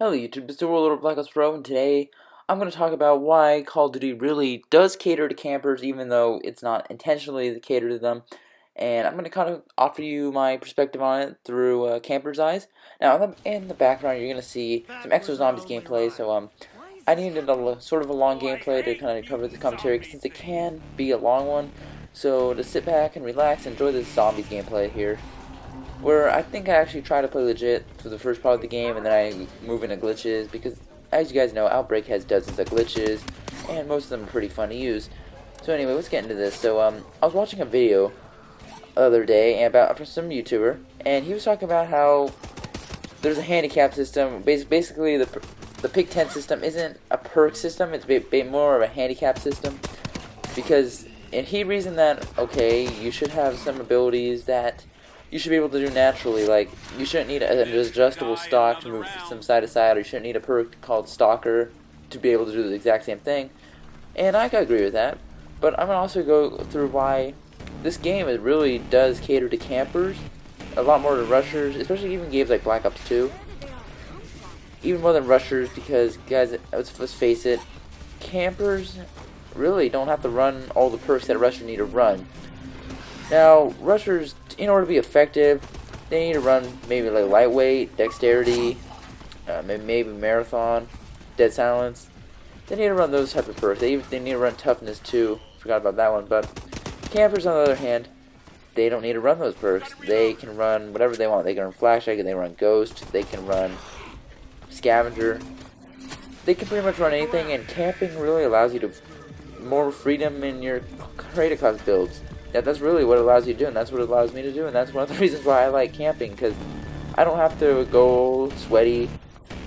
Hello YouTube, it's the World of Black Ops Pro, and today I'm going to talk about why Call of Duty really does cater to campers, even though it's not intentionally to cater to them. And I'm going to kind of offer you my perspective on it through camper's eyes. Now, in the background, you're going to see some Exo Zombies gameplay, so I needed sort of a long gameplay to kind of cover the commentary, since it can be a long one. So to sit back and relax, enjoy this Zombies gameplay here, where I think I actually try to play legit for the first part of the game, and then I move into glitches, because as you guys know, Outbreak has dozens of glitches, and most of them are pretty fun to use. So anyway, let's get into this. So I was watching a video the other day from some YouTuber, and he was talking about how there's a handicap system. Basically, the Pick 10 system isn't a perk system, it's more of a handicap system, because, and he reasoned that, okay, you should have some abilities that you should be able to do naturally. Like, you shouldn't need an adjustable stock to move from side to side, or you shouldn't need a perk called Stalker to be able to do the exact same thing. And I can agree with that, but I'm going to also go through why this game really does cater to campers a lot more than rushers, especially even games like Black Ops 2. Even more than rushers, because, guys, let's face it, campers really don't have to run all the perks that a rusher need to run. Now, rushers, in order to be effective, they need to run maybe like lightweight, dexterity, maybe marathon, dead silence. They need to run those type of perks. They need to run toughness too. Forgot about that one. But campers, on the other hand, they don't need to run those perks. They can run whatever they want. They can run flashlight, they can run ghost, they can run scavenger. They can pretty much run anything, and camping really allows you to more freedom in your creative class builds. That's really what it allows you to do, and that's what it allows me to do, and that's one of the reasons why I like camping, because I don't have to go sweaty,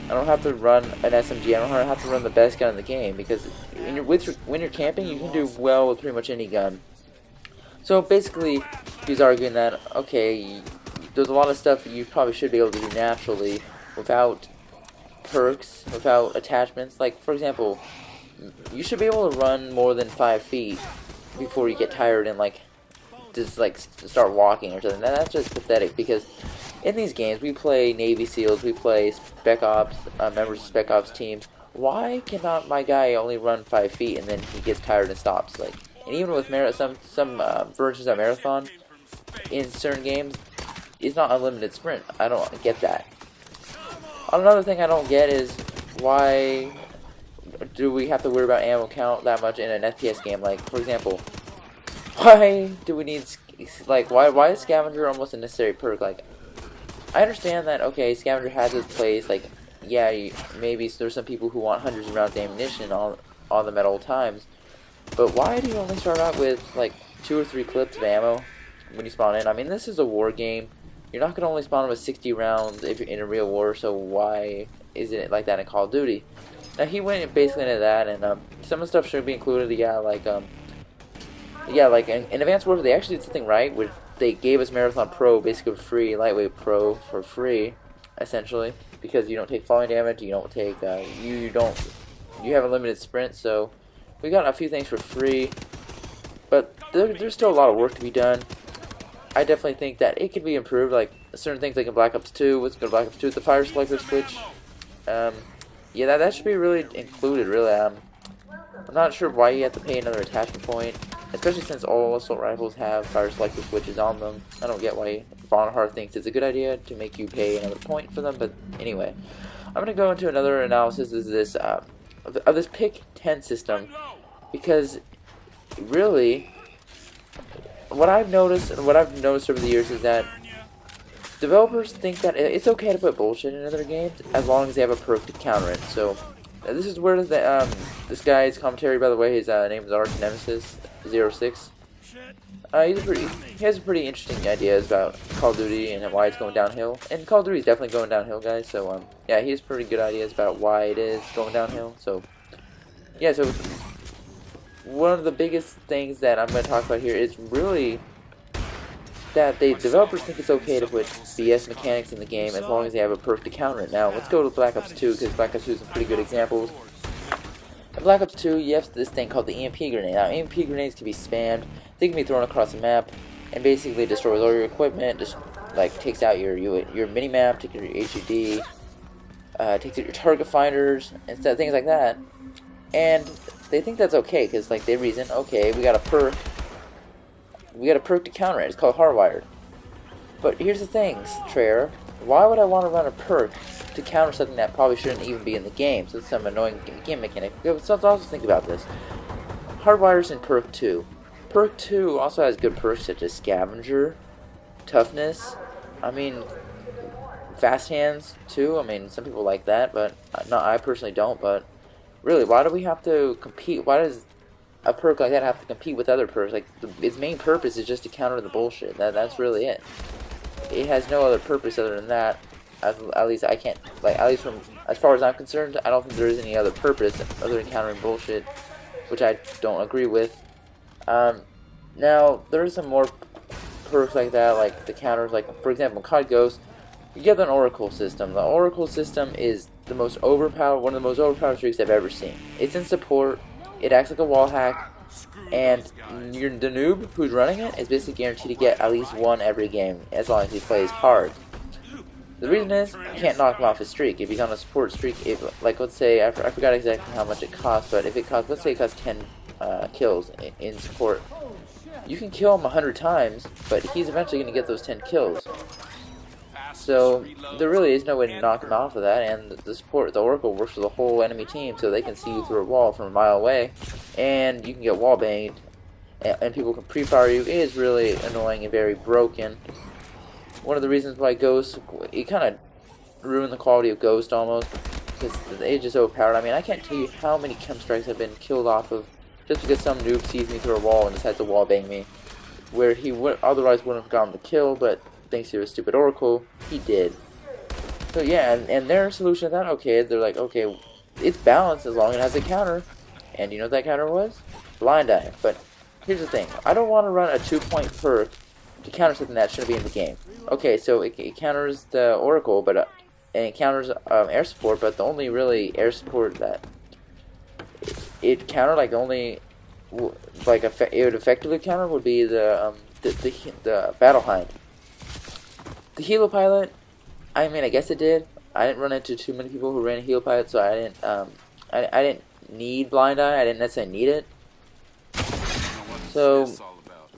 I don't have to run an SMG, I don't have to run the best gun in the game, because when you're camping, you can do well with pretty much any gun. So basically, he's arguing that, okay, there's a lot of stuff you probably should be able to do naturally without perks, without attachments. Like, for example, you should be able to run more than 5 feet before you get tired and just start walking or something. That's just pathetic, because in these games we play Navy SEALs, we play Spec Ops, members of Spec Ops teams. Why cannot my guy only run 5 feet and then he gets tired and stops? Like, and even with some versions of Marathon in certain games, it's not unlimited sprint. I don't get that. Another thing I don't get is, why do we have to worry about ammo count that much in an FPS game? Like, for example, why do we need, why is Scavenger almost a necessary perk? Like, I understand that, okay, Scavenger has its place, like, yeah, maybe there's some people who want hundreds of rounds of ammunition on them at all times, but why do you only start out with, like, 2 or 3 clips of ammo when you spawn in? I mean, this is a war game. You're not going to only spawn with 60 rounds if you're in a real war, so why isn't it like that in Call of Duty? Now, he went basically into that, and some of the stuff should be included. Like in Advanced Warfare, they actually did something right, where they gave us Marathon Pro basically free, Lightweight Pro for free, essentially, because you don't take falling damage, you don't take, you have a limited sprint, so we got a few things for free, but there's still a lot of work to be done. I definitely think that it could be improved, like certain things like in Black Ops 2, what's good Black Ops 2, the fire selector switch, yeah, that should be really included, really. I'm not sure why you have to pay another attachment point, especially since all assault rifles have fire selector switches on them. I don't get why Von Hart thinks it's a good idea to make you pay another point for them, but anyway. I'm going to go into another analysis of this Pick 10 system, because really, what I've noticed over the years is that developers think that it's okay to put bullshit in other games as long as they have a perk to counter it. So this is where this guy's commentary, by the way, his name is Arch Nemesis 06. He has pretty interesting ideas about Call of Duty and why it's going downhill. And Call of Duty is definitely going downhill, guys. So yeah, he has pretty good ideas about why it is going downhill. So yeah, so one of the biggest things that I'm going to talk about here is really that the developers think it's okay to put BS mechanics in the game as long as they have a perk to counter it. Now, let's go to Black Ops 2, because Black Ops 2 is some pretty good examples. In Black Ops 2, you have this thing called the EMP grenade. Now, EMP grenades can be spammed, they can be thrown across the map, and basically destroys all your equipment, just, like, takes out your mini-map, takes your HUD, takes out your target finders, and things like that. And they think that's okay, because like they reason, okay, we got a perk to counter it. It's called hardwired. But here's the thing, Trayer. Why would I want to run a perk to counter something that probably shouldn't even be in the game? So it's some annoying game mechanic. So also think about this. Hardwire's in Perk 2. Perk 2 also has good perks such as Scavenger, Toughness. I mean, Fast Hands too. I mean, some people like that, but I personally don't. But really, why do we have to compete? Why does a perk like that have to compete with other perks? Like, its main purpose is just to counter the bullshit. That's really it. It has no other purpose other than that. At least I can't, like, at least from as far as I'm concerned, I don't think there is any other purpose other than countering bullshit, which I don't agree with. Now there are some more perks like that, like the counters. Like for example, in COD Ghost, you get an Oracle system. The Oracle system is the most overpowered, one of the most overpowered streaks I've ever seen. It's in support. It acts like a wall hack. And the noob who's running it is basically guaranteed to get at least one every game, as long as he plays hard. The reason is, you can't knock him off his streak. If he's on a support streak, like let's say, I forgot exactly how much it costs, but if it costs, let's say it costs 10 kills in support, you can kill him 100 times, but he's eventually going to get those 10 kills. So there really is no way to knock him off of that, and the Oracle works for the whole enemy team, so they can see you through a wall from a mile away, and you can get wall banged, and people can pre-fire you. It is really annoying and very broken. One of the reasons why Ghost, it kind of ruined the quality of Ghost almost, because it's just overpowered. I mean, I can't tell you how many chem strikes I've been killed off of just because some noob sees me through a wall and decides to wall bang me, where he otherwise wouldn't have gotten the kill, but thanks to a stupid Oracle, he did. So yeah, and their solution to that, okay, they're like, okay, it's balanced as long as it has a counter. And you know what that counter was? Blind Eye. But here's the thing, I don't want to run a 2-point perk to counter something that shouldn't be in the game. Okay, so it counters the Oracle, but and it counters air support, but the only really air support that it counter, like only like it would effectively counter would be the Battle Hind. The Helo Pilot, I mean, I guess it did. I didn't run into too many people who ran a Helo Pilot, so I didn't need Blind Eye. I didn't necessarily need it. So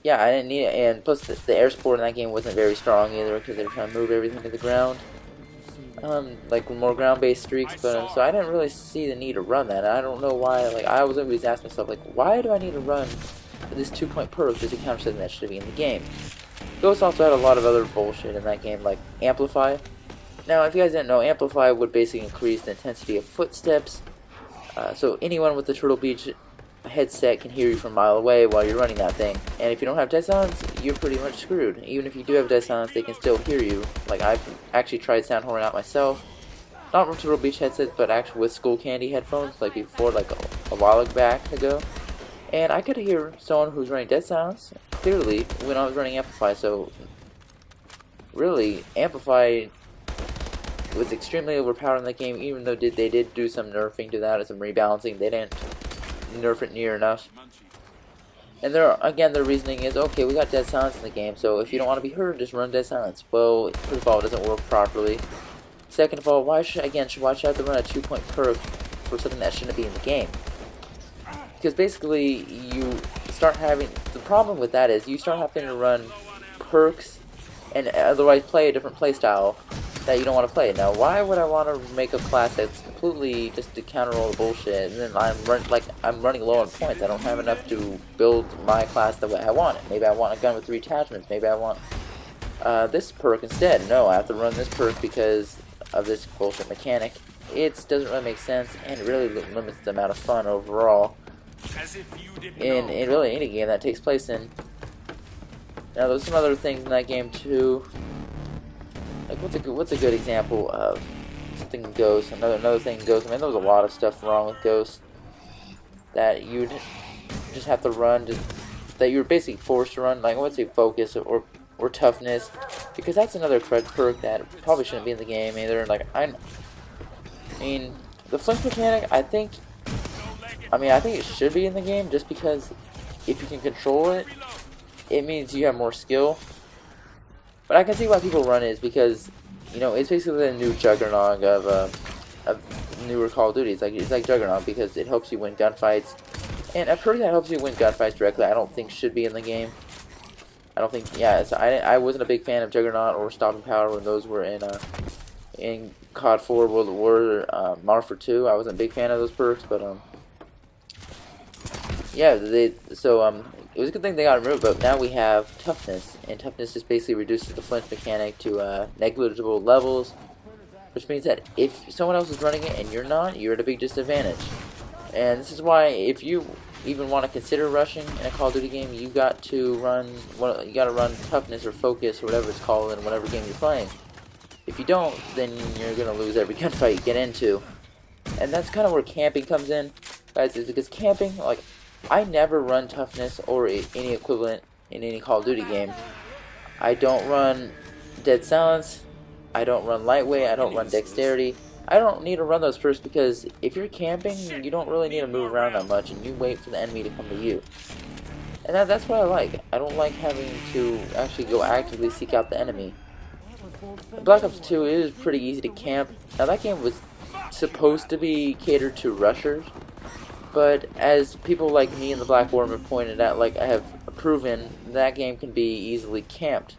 yeah, I didn't need it, and plus the air support in that game wasn't very strong either because they were trying to move everything to the ground. Like more ground-based streaks, but so I didn't really see the need to run that. I don't know why. Like I was always asking myself, like, why do I need to run this 2-point perk just to counter something that should be in the game? Ghost also had a lot of other bullshit in that game, like Amplify. Now, if you guys didn't know, Amplify would basically increase the intensity of footsteps. So anyone with the Turtle Beach headset can hear you from a mile away while you're running that thing. And if you don't have dead silence, you're pretty much screwed. Even if you do have dead silence, they can still hear you. Like, I've actually tried sound horning out myself. Not with Turtle Beach headsets, but actually with Skull Candy headphones, like before, like a while back ago. And I could hear someone who's running dead silence clearly when I was running Amplify. So really, Amplify was extremely overpowered in that game, even though they did do some nerfing to that and some rebalancing. They didn't nerf it near enough. And their reasoning is, okay, we got dead silence in the game, so if you don't want to be heard, just run dead silence. Well, first of all, it doesn't work properly. Second of all, why should I have to run a 2-point perk for something that shouldn't be in the game? Because basically, you start having, the problem with that is you start having to run perks and otherwise play a different playstyle that you don't want to play. Now, why would I want to make a class that's completely just to counter all the bullshit, and then I'm running low on points. I don't have enough to build my class the way I want it. Maybe I want a gun with 3 attachments. Maybe I want this perk instead. No, I have to run this perk because of this bullshit mechanic. It doesn't really make sense, and it really limits the amount of fun overall in really any game that takes place in. Now, there's some other things in that game too. Like, what's a good example of something in Ghost? Another thing in Ghost. I mean, there was a lot of stuff wrong with Ghost that you'd just have to run, that you were basically forced to run. Like, I would say Focus or Toughness, because that's another perk that probably shouldn't be in the game either. Like, I mean, the flinch mechanic, I think it should be in the game, just because if you can control it, it means you have more skill. But I can see why people run it, is because, you know, it's basically the new juggernaut of of newer Call of Duty. It's like Juggernaut because it helps you win gunfights, and a perk that helps you win gunfights directly I don't think should be in the game. I don't think, yeah, so I wasn't a big fan of Juggernaut or Stopping Power when those were in COD 4, World at War, Modern Warfare 2. I wasn't a big fan of those perks, but yeah, it was a good thing they got removed. But now we have Toughness, and Toughness just basically reduces the flinch mechanic to negligible levels, which means that if someone else is running it and you're not, you're at a big disadvantage. And this is why, if you even want to consider rushing in a Call of Duty game, you got to run Toughness or Focus or whatever it's called in whatever game you're playing. If you don't, then you're gonna lose every gunfight you get into. And that's kind of where camping comes in, guys. Is because camping, like, I never run Toughness or any equivalent in any Call of Duty game. I don't run Dead Silence. I don't run Lightweight. I don't run Dexterity. I don't need to run those first because if you're camping, you don't really need to move around that much, and you wait for the enemy to come to you. And that's what I like. I don't like having to actually go actively seek out the enemy. Black Ops 2 is pretty easy to camp. Now that game was supposed to be catered to rushers, but as people like me and the Black Worm have pointed out, like I have proven, that game can be easily camped.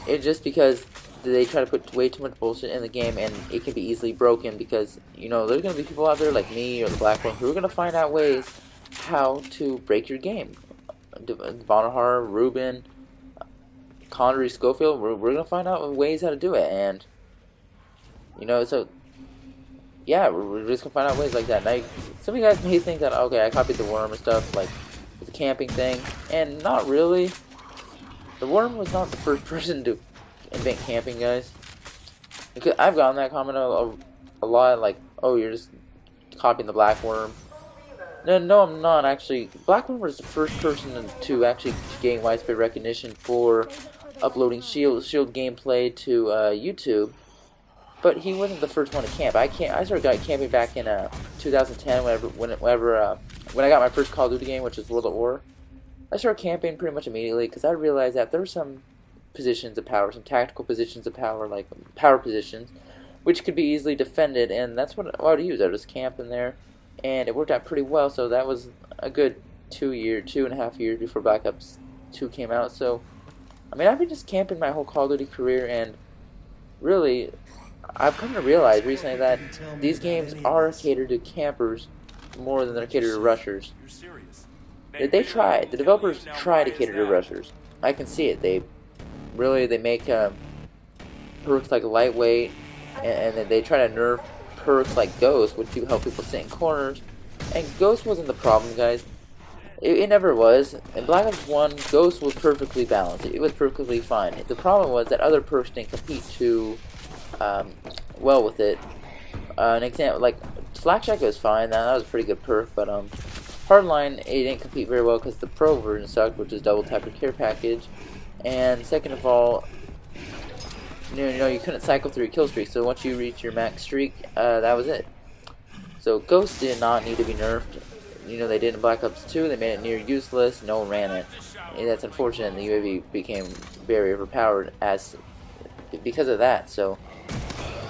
It's just because they try to put way too much bullshit in the game, and it can be easily broken because, you know, there's going to be people out there like me or the Black Worm who are going to find out ways how to break your game. Vonahar, Ruben, Connery, Schofield, we're going to find out ways how to do it, and, you know, so, yeah, we're just going to find out ways like that. Now, some of you guys may think that, okay, I copied the Worm and stuff, like, with the camping thing, and not really. The Worm was not the first person to invent camping, guys. Because I've gotten that comment a lot, like, oh, you're just copying the Black Worm. No, I'm not, actually. Black Worm was the first person to actually gain widespread recognition for uploading Shield gameplay to YouTube, but he wasn't the first one to camp. I started camping back in 2010 when I got my first Call of Duty game, which was World at War. I started camping pretty much immediately because I realized that there were some positions of power, some tactical positions of power, like power positions, which could be easily defended, and that's what I would use. I would just camp in there, and it worked out pretty well. So that was a good 2.5 years before Black Ops 2 came out. So, I mean, I've been just camping my whole Call of Duty career, and really, I've come to realize recently that these games are catered to campers more than they're catered to rushers. They try. The developers try to cater to rushers. I can see it. They make perks like Lightweight, and then they try to nerf perks like Ghost, which do help people sit in corners. And Ghost wasn't the problem, guys. It never was. In Black Ops 1, Ghost was perfectly balanced. It was perfectly fine. The problem was that other perks didn't compete too well with it. An example, like Flak Shack was fine. That was a pretty good perk, but Hardline, it didn't compete very well because the Pro version sucked, which is double tap your care package. And second of all, you couldn't cycle through your kill streak. So once you reach your max streak, that was it. So Ghost did not need to be nerfed. You know, they did in Black Ops 2. They made it near useless. No one ran it. And that's unfortunate. The UAV became very overpowered because of that. So,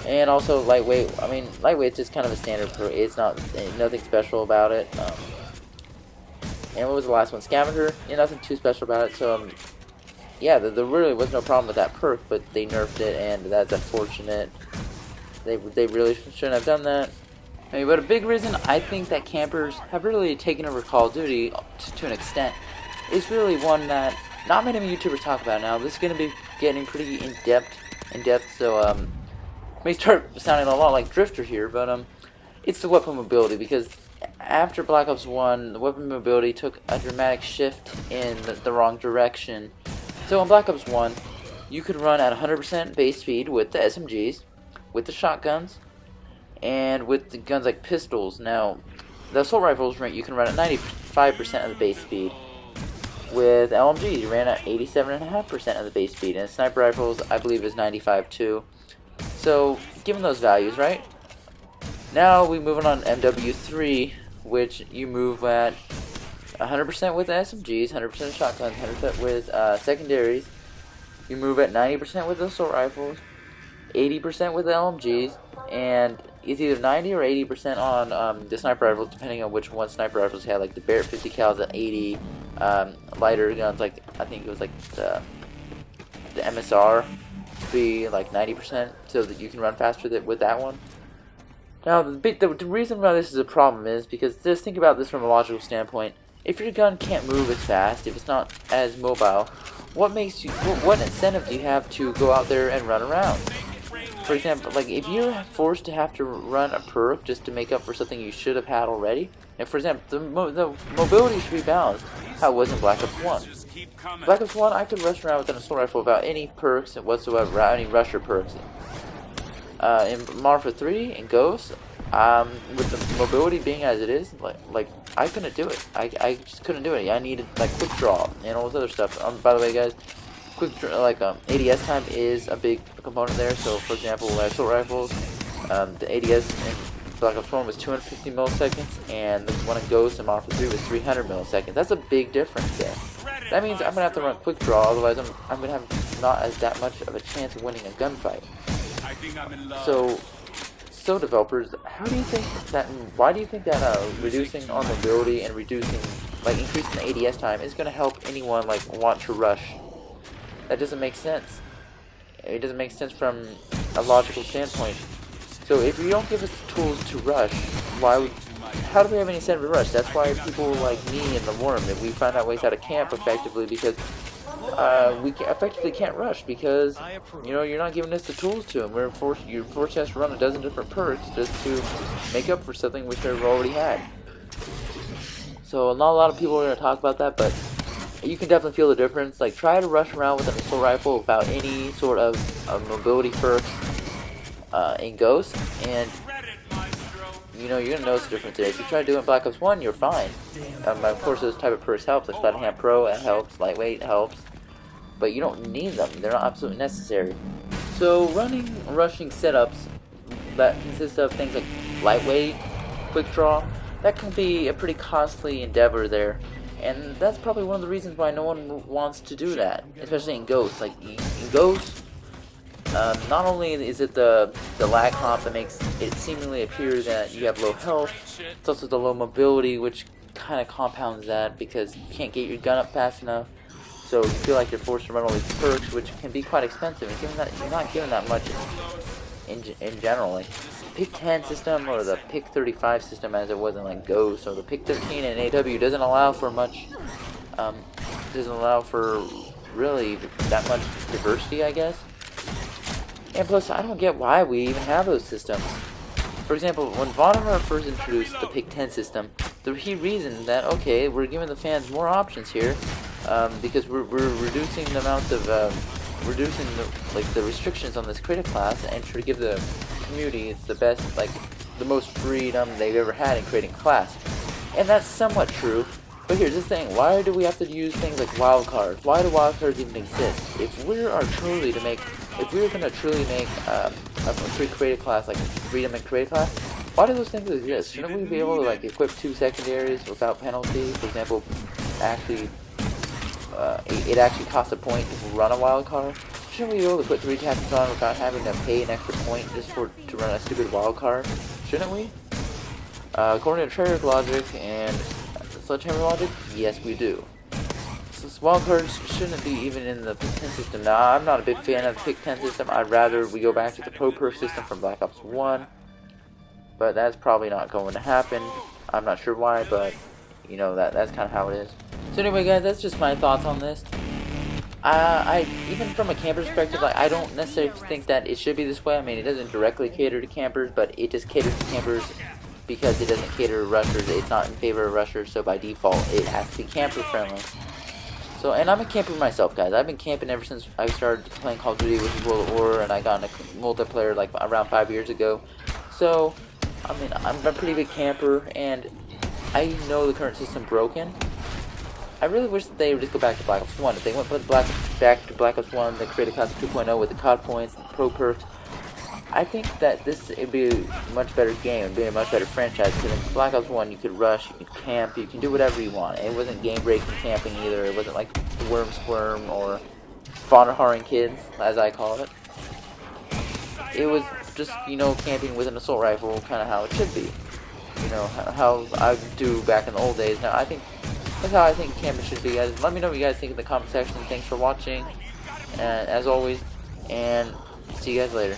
and also Lightweight. I mean, Lightweight's just kind of a standard perk. It's nothing special about it. And what was the last one? Scavenger. Yeah, nothing too special about it. So, yeah, there really was no problem with that perk, but they nerfed it, and that's unfortunate. They really shouldn't have done that. I mean, but a big reason I think that campers have really taken over Call of Duty to an extent is really one that not many YouTubers talk about now. This is going to be getting pretty in depth. So may start sounding a lot like Drifter here, but it's the weapon mobility, because after Black Ops 1, the weapon mobility took a dramatic shift in the wrong direction. So in Black Ops 1, you could run at 100% base speed with the SMGs, with the shotguns, and with the guns like pistols. Now, the assault rifles, you can run at 95% of the base speed. With LMGs, you ran at 87.5% of the base speed, and sniper rifles, I believe, is 95 too. So, given those values, right? Now we move on MW3, which you move at 100% with SMGs, 100% shotguns, 100% with secondaries. You move at 90% with assault rifles, 80% with LMGs, and it's either 90 or 80% on the sniper rifles, depending on which one sniper rifles you had. Like the Barrett 50 cals at 80, lighter guns like I think it was like the MSR be like 90%, so that you can run faster with that one. Now the reason why this is a problem is because just think about this from a logical standpoint. If your gun can't move as fast, if it's not as mobile, what incentive do you have to go out there and run around? For example, like if you're forced to have to run a perk just to make up for something you should have had already, and for example, the mobility should be balanced. How it was in Black Ops 1. Black Ops 1, I could rush around with an assault rifle without any perks whatsoever, without any rusher perks. In Marfa 3 and Ghost, with the mobility being as it is, like I couldn't do it. I just couldn't do it. I needed like quick draw and all this other stuff. By the way, guys, ADS time is a big component there. So, for example, assault rifles, the ADS in Black Ops 1 was 250 milliseconds, and the one in Ghost and Marfa 3 was 300 milliseconds. That's a big difference there. That means I'm gonna have to run quick draw, otherwise I'm gonna have not as that much of a chance of winning a gunfight. So developers, why do you think that reducing on mobility and increasing the ADS time is going to help anyone want to rush? That doesn't make sense. It doesn't make sense from a logical standpoint. So if you don't give us the tools to rush, how do we have any incentive to rush? That's why people like me and the Worm, if we find out ways how to camp effectively, because we effectively can't rush because you're not giving us the tools to them. You're forced us to run a dozen different perks just to make up for something which we've already had. So not a lot of people are going to talk about that, but you can definitely feel the difference. Like, try to rush around with an assault rifle without any sort of mobility perks in Ghost, and you're going to notice the difference there. If you try to do it in Black Ops 1, you're fine. Of course, those type of perks help. Like Splatting Hand Pro, it helps. Lightweight helps. But you don't need them. They're not absolutely necessary. So rushing setups that consist of things like lightweight, quick draw, that can be a pretty costly endeavor there. And that's probably one of the reasons why no one wants to do that. Especially in Ghost. Like, in Ghost, not only is it the lag comp that makes it seemingly appear that you have low health, it's also the low mobility, which kind of compounds that because you can't get your gun up fast enough. So you feel like you're forced to run all these perks, which can be quite expensive. And given that you're not given that much in general, like Pick 10 system or the Pick 35 system, as it was in Ghost, or the Pick 13 in AW doesn't allow for much. Doesn't allow for really that much diversity, I guess. And plus, I don't get why we even have those systems. For example, when Vonnevar first introduced the Pick 10 system, he reasoned that, okay, we're giving the fans more options here, because we're reducing the amount of, reducing the restrictions on this creative class, and try to give the community the best, the most freedom they've ever had in creating class. And that's somewhat true, but here's the thing, why do we have to use things like wildcards? Why do wildcards even exist? If we're going to truly make a free creative class, like freedom and creative class, why do those things exist? Shouldn't we be able to equip 2 secondaries without penalty? For example, it actually costs a point to run a wild card. Shouldn't we be able to put 3 tactics on without having to pay an extra point just to run a stupid wild card? Shouldn't we? According to Treyarch logic and Sledgehammer logic, yes we do. So wildcards shouldn't be even in the Pick 10 system. Now, I'm not a big fan of the Pick 10 system. I'd rather we go back to the Pro Perk system from Black Ops 1. But that's probably not going to happen. I'm not sure why, but that's kind of how it is. So anyway, guys, that's just my thoughts on this. I even from a camper perspective, I don't necessarily think that it should be this way. I mean, it doesn't directly cater to campers, but it just caters to campers because it doesn't cater to rushers. It's not in favor of rushers, so by default, it has to be camper friendly. So, and I'm a camper myself, guys. I've been camping ever since I started playing Call of Duty, which is World at War, and I got into multiplayer around 5 years ago. So, I mean, I'm a pretty big camper, and I know the current system broken. I really wish that they would just go back to Black Ops 1. If they went back to Black Ops 1, they created class 2.0 with the COD points and the Pro Perks, I think that it'd be a much better game. It'd be a much better franchise. Because in Black Ops 1, you could rush, you could camp, you can do whatever you want. It wasn't game-breaking camping either. It wasn't like Worm Squirm or Vonnevar Kids, as I call it. It was just, camping with an assault rifle, kind of how it should be. How I do back in the old days. Now, I think that's how I think camping should be, guys. Let me know what you guys think in the comment section. Thanks for watching, and as always, and see you guys later.